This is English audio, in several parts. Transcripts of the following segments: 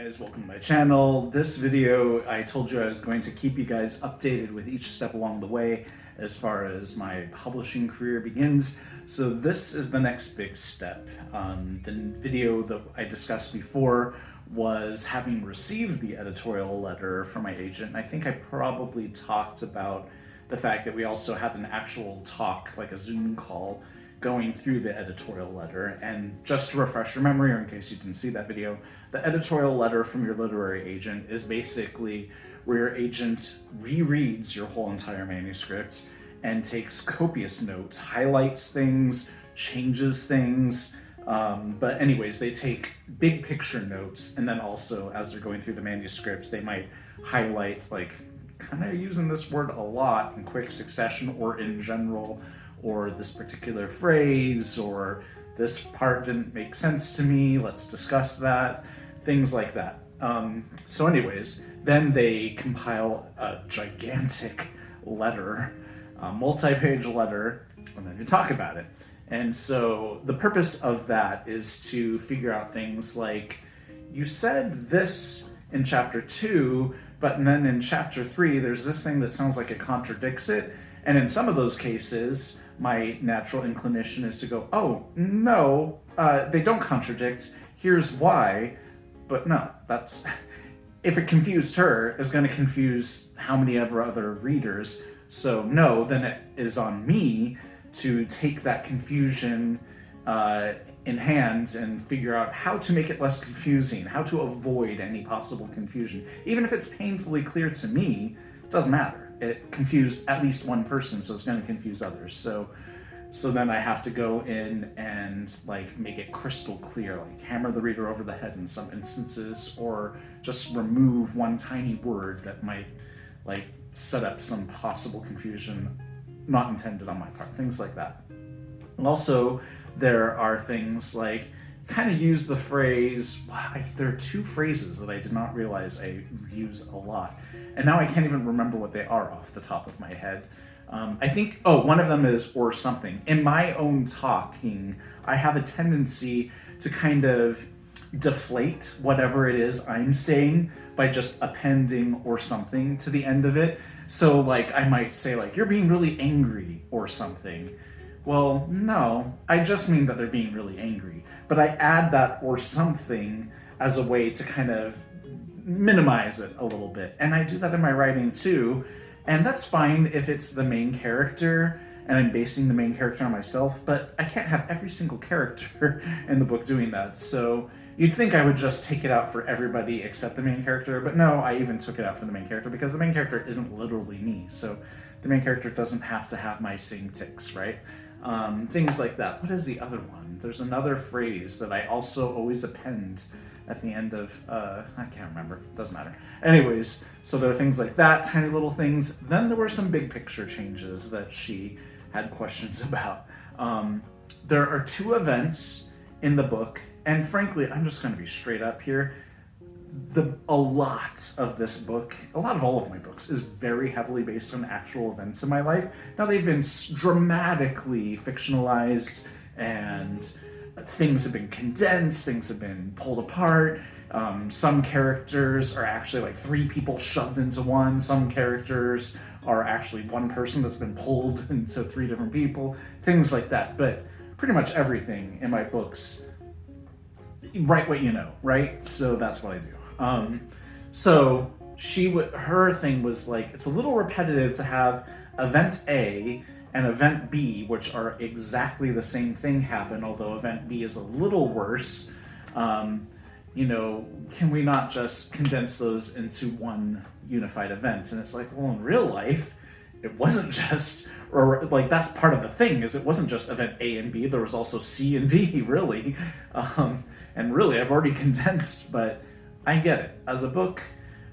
Guys, welcome to my channel. This video, I told you I was going to keep you guys updated with each step along the way as far as my publishing career begins. So this is the next big step. The video that I discussed before was having received the editorial letter from my agent. I think I probably talked about the fact that we also had an actual talk, like a Zoom call, going through the editorial letter. And just to refresh your memory, or in case you didn't see that video, the editorial letter from your literary agent is basically where your agent rereads your whole entire manuscript and takes copious notes, highlights things, changes things. But anyways, they take big picture notes, and then also as they're going through the manuscripts, they might highlight, like, kind of using this word a lot in quick succession or in general, or this particular phrase, or this part didn't make sense to me, let's discuss that, things like that. So anyways, then they compile a gigantic letter, a multi-page letter, and then you talk about it. And so the purpose of that is to figure out things like, you said this in chapter 2, but then in chapter 3, there's this thing that sounds like it contradicts it. And in some of those cases, my natural inclination is to go, oh, no, they don't contradict, here's why. But no, that's, if it confused her, it's going to confuse how many of her other readers. So no, then it is on me to take that confusion in hand and figure out how to make it less confusing, how to avoid any possible confusion. Even if it's painfully clear to me, it doesn't matter. It confused at least one person, so it's going to confuse others. So then I have to go in and like make it crystal clear, like hammer the reader over the head in some instances, or just remove one tiny word that might like set up some possible confusion not intended on my part, things like that. And also, there are things like, kind of use the phrase, there are two phrases that I did not realize I use a lot, and now I can't even remember what they are off the top of my head. I think, one of them is or something. In my own talking, I have a tendency to kind of deflate whatever it is I'm saying by just appending or something to the end of it. So like I might say like, you're being really angry or something. Well, no, I just mean that they're being really angry, but I add that or something as a way to kind of minimize it a little bit. And I do that in my writing too, and that's fine if it's the main character and I'm basing the main character on myself, but I can't have every single character in the book doing that. So you'd think I would just take it out for everybody except the main character, but no, I even took it out for the main character because the main character isn't literally me. So the main character doesn't have to have my same tics, right? Things like that. What is the other one? There's another phrase that I also always append at the end of, I can't remember, doesn't matter. Anyways, so there are things like that, tiny little things. Then there were some big picture changes that she had questions about. There are two events in the book, and frankly, I'm just gonna be straight up here. A lot of this book, a lot of all of my books, is very heavily based on actual events in my life. Now, they've been dramatically fictionalized, and things have been condensed, things have been pulled apart. Some characters are actually like 3 people shoved into one. Some characters are actually one person that's been pulled into 3 different people, things like that. But pretty much everything in my books, write what you know, right? So that's what I do. So her thing was like, it's a little repetitive to have event A and event B, which are exactly the same thing, happen, although event B is a little worse. Can we not just condense those into one unified event? And it's like, well, in real life, it wasn't just, or like that's part of the thing, is it wasn't just event A and B, there was also C and D, really. And really, I've already condensed, but I get it. As a book,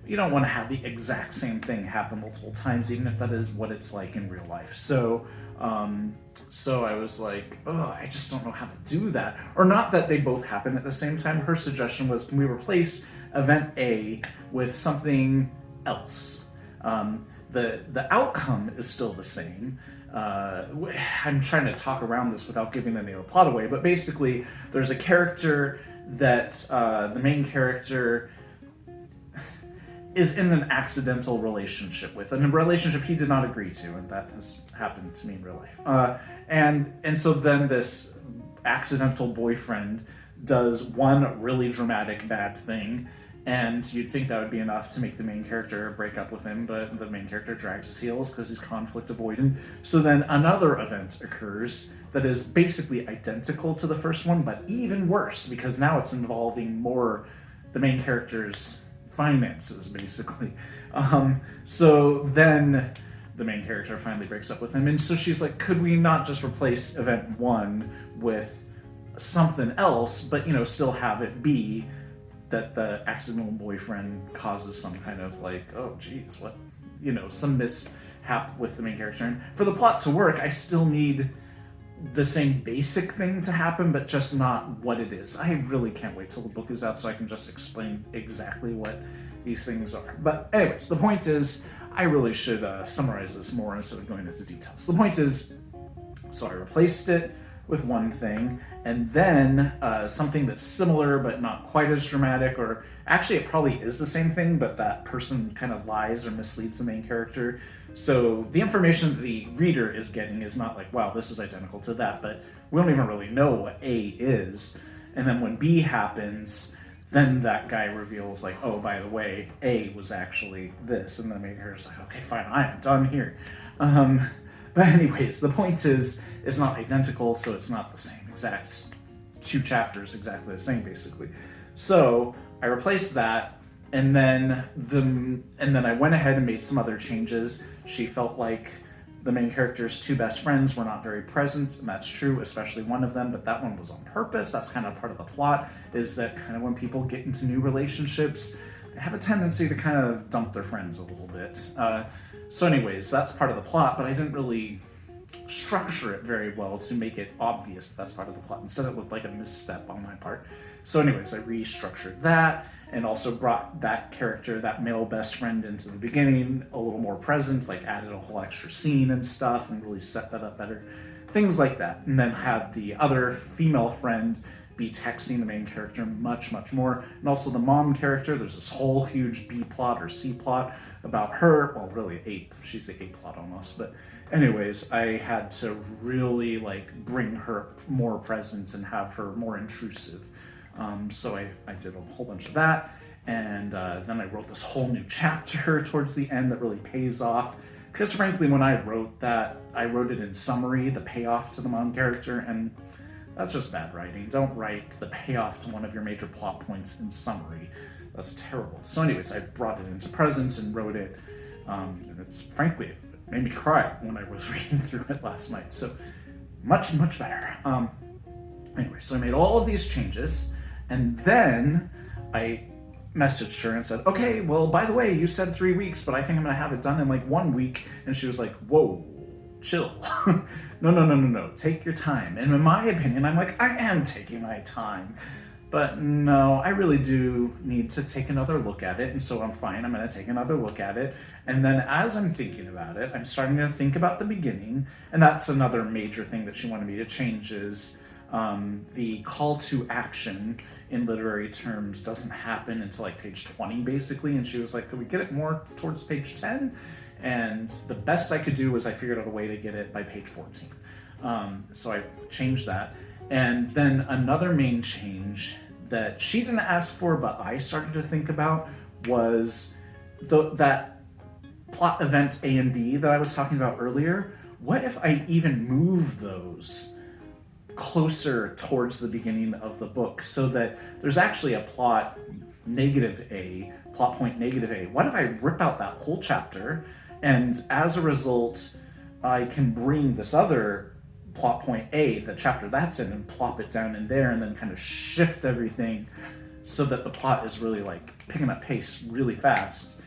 you don't want to have the exact same thing happen multiple times, even if that is what it's like in real life. So I was like, oh, I just don't know how to do that. Or not that they both happen at the same time. Her suggestion was, can we replace event A with something else? The outcome is still the same. I'm trying to talk around this without giving any of the plot away, but basically there's a character that the main character is in an accidental relationship with, and a relationship he did not agree to, and that has happened to me in real life. And so then this accidental boyfriend does one really dramatic bad thing, and you'd think that would be enough to make the main character break up with him, but the main character drags his heels because he's conflict avoidant. So then another event occurs that is basically identical to the first one, but even worse, because now it's involving more the main character's finances, basically. So then the main character finally breaks up with him, and so she's like, could we not just replace event 1 with something else, but still have it be that the accidental boyfriend causes some kind of like, oh geez, what, some mishap with the main character. And for the plot to work, I still need the same basic thing to happen, but just not what it is. I really can't wait till the book is out so I can just explain exactly what these things are. But anyways, the point is, I really should summarize this more instead of going into details. The point is, so I replaced it with one thing, and then something that's similar but not quite as dramatic, or actually it probably is the same thing, but that person kind of lies or misleads the main character. So the information that the reader is getting is not like, wow, this is identical to that, but we don't even really know what A is. And then when B happens, then that guy reveals like, oh, by the way, A was actually this, and the main character's like, okay, fine, I am done here. But anyways, the point is, it's not identical, so it's not the same exact 2 chapters exactly the same, basically. So I replaced that, and then I went ahead and made some other changes. She felt like the main character's 2 best friends were not very present, and that's true, especially one of them, but that one was on purpose. That's kind of part of the plot, is that kind of when people get into new relationships, they have a tendency to kind of dump their friends a little bit. So anyways, that's part of the plot, but I didn't really structure it very well to make it obvious that's part of the plot. Instead, it looked like a misstep on my part. So anyways, I restructured that, and also brought that character, that male best friend, into the beginning, a little more presence, like added a whole extra scene and stuff, and really set that up better. Things like that. And then had the other female friend be texting the main character much, much more. And also the mom character, there's this whole huge B plot or C plot about her. Well, really she's the A plot almost. But anyways, I had to really like bring her more presence and have her more intrusive. So I did a whole bunch of that. And then I wrote this whole new chapter towards the end that really pays off. Because frankly, when I wrote that, I wrote it in summary, the payoff to the mom character, and that's just bad writing. Don't write the payoff to one of your major plot points in summary. That's terrible. So anyways, I brought it into presence and wrote it, and it's frankly, it made me cry when I was reading through it last night. So much, much better. Anyway, so I made all of these changes, and then I messaged her and said, okay, well, by the way, you said 3 weeks, but I think I'm gonna have it done in like 1 week. And she was like, whoa, chill. No, take your time. And in my opinion, I'm like, I am taking my time. But no, I really do need to take another look at it. And so I'm fine, I'm gonna take another look at it. And then as I'm thinking about it, I'm starting to think about the beginning. And that's another major thing that she wanted me to change is the call to action in literary terms doesn't happen until like page 20 basically. And she was like, could we get it more towards page 10? And the best I could do was I figured out a way to get it by page 14. So I changed that. And then another main change that she didn't ask for, but I started to think about was that plot event A and B that I was talking about earlier. What if I even move those closer towards the beginning of the book so that there's actually a plot negative A, plot point negative A? What if I rip out that whole chapter, and as a result, I can bring this other plot point A, the chapter that's in, and plop it down in there, and then kind of shift everything so that the plot is really like picking up pace really fast?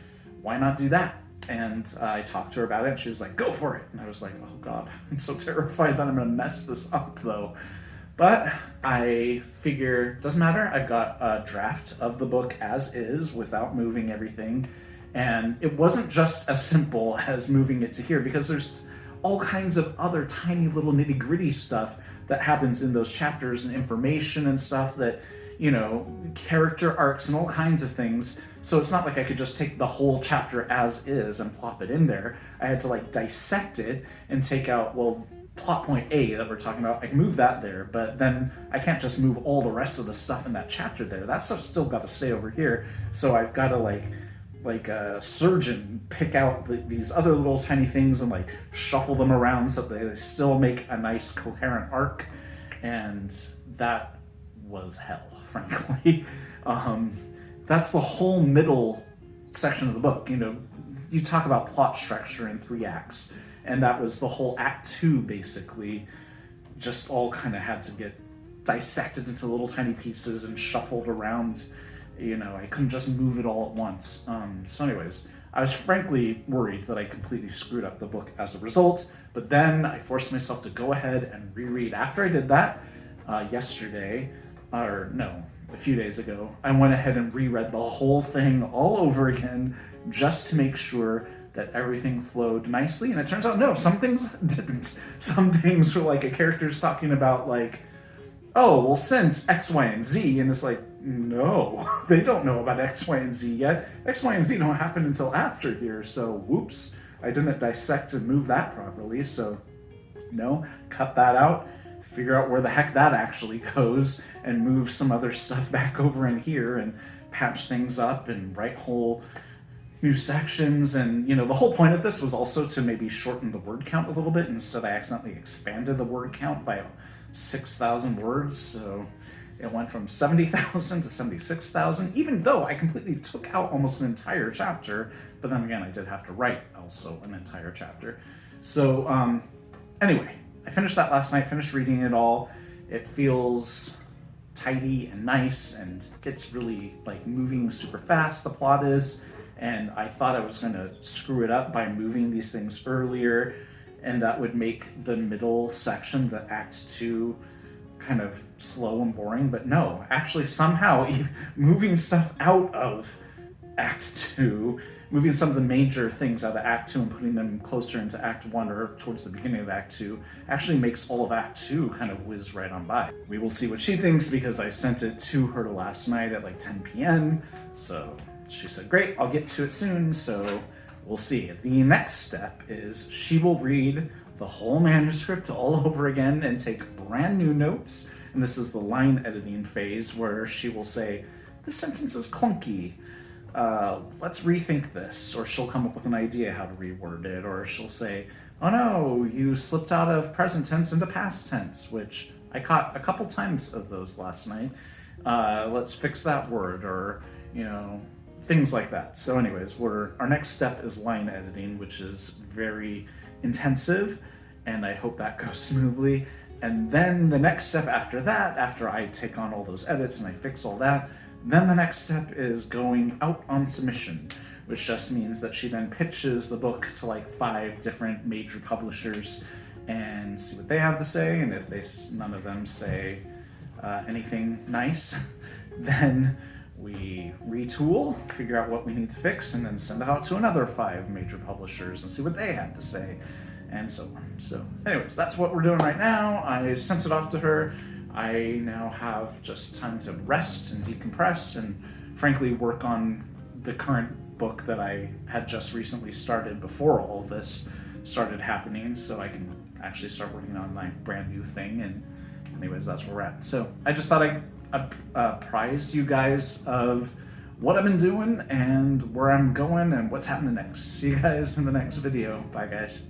Why not do that? And I talked to her about it, and she was like, go for it. And I was like, oh God, I'm so terrified that I'm gonna mess this up though. But I figure, doesn't matter, I've got a draft of the book as is without moving everything. And it wasn't just as simple as moving it to here, because there's all kinds of other tiny little nitty gritty stuff that happens in those chapters and information and stuff that, character arcs and all kinds of things. So it's not like I could just take the whole chapter as is and plop it in there. I had to like dissect it and take out, well, plot point A that we're talking about, I can move that there, but then I can't just move all the rest of the stuff in that chapter there. That stuff's still got to stay over here. So I've got to like a surgeon pick out these other little tiny things and like shuffle them around so they still make a nice coherent arc. And that was hell, frankly. That's the whole middle section of the book. You know, you talk about plot structure in 3 acts, and that was the whole act 2, basically. Just all kind of had to get dissected into little tiny pieces and shuffled around. You know, I couldn't just move it all at once. So anyways, I was frankly worried that I completely screwed up the book as a result, but then I forced myself to go ahead and reread. After I did that yesterday, or no, a few days ago, I went ahead and reread the whole thing all over again just to make sure that everything flowed nicely. And it turns out, no, some things didn't. Some things were like a character's talking about like, oh, well, since X, Y, and Z, and it's like, no, they don't know about X, Y, and Z yet. X, Y, and Z don't happen until after here, so whoops, I didn't dissect and move that properly, so no, cut that out, figure out where the heck that actually goes, and move some other stuff back over in here, and patch things up, and write whole new sections. And, you know, the whole point of this was also to maybe shorten the word count a little bit. Instead, I accidentally expanded the word count by 6,000 words, so it went from 70,000 to 76,000, even though I completely took out almost an entire chapter. But then again, I did have to write also an entire chapter. So anyway, I finished that last night, finished reading it all. It feels tidy and nice, and it's really like moving super fast, the plot is. And I thought I was going to screw it up by moving these things earlier, and that would make the middle section, the Act 2, kind of slow and boring. But no, actually somehow moving stuff out of Act 2, moving some of the major things out of Act 2 and putting them closer into Act 1 or towards the beginning of Act 2 actually makes all of Act 2 kind of whiz right on by. We will see what she thinks, because I sent it to her last night at like 10 p.m. So she said, great, I'll get to it soon. So we'll see. The next step is she will read the whole manuscript all over again and take brand new notes. And this is the line editing phase, where she will say, this sentence is clunky. Let's rethink this. Or she'll come up with an idea how to reword it. Or she'll say, oh no, you slipped out of present tense into past tense, which I caught a couple times of those last night. Let's fix that word, or, you know, things like that. So anyways, our next step is line editing, which is very intensive, and I hope that goes smoothly. And then the next step after that, after I take on all those edits and I fix all that, then the next step is going out on submission, which just means that she then pitches the book to like 5 different major publishers and see what they have to say. And if none of them say anything nice, then we retool, figure out what we need to fix, and then send it out to another 5 major publishers and see what they had to say, and so on. So anyways, that's what we're doing right now. I sent it off to her. I now have just time to rest and decompress and frankly work on the current book that I had just recently started before all this started happening, so I can actually start working on my brand new thing. And anyways, that's where we're at. So I just thought I'd apprise you guys of what I've been doing and where I'm going and what's happening next. See you guys in the next video. Bye guys.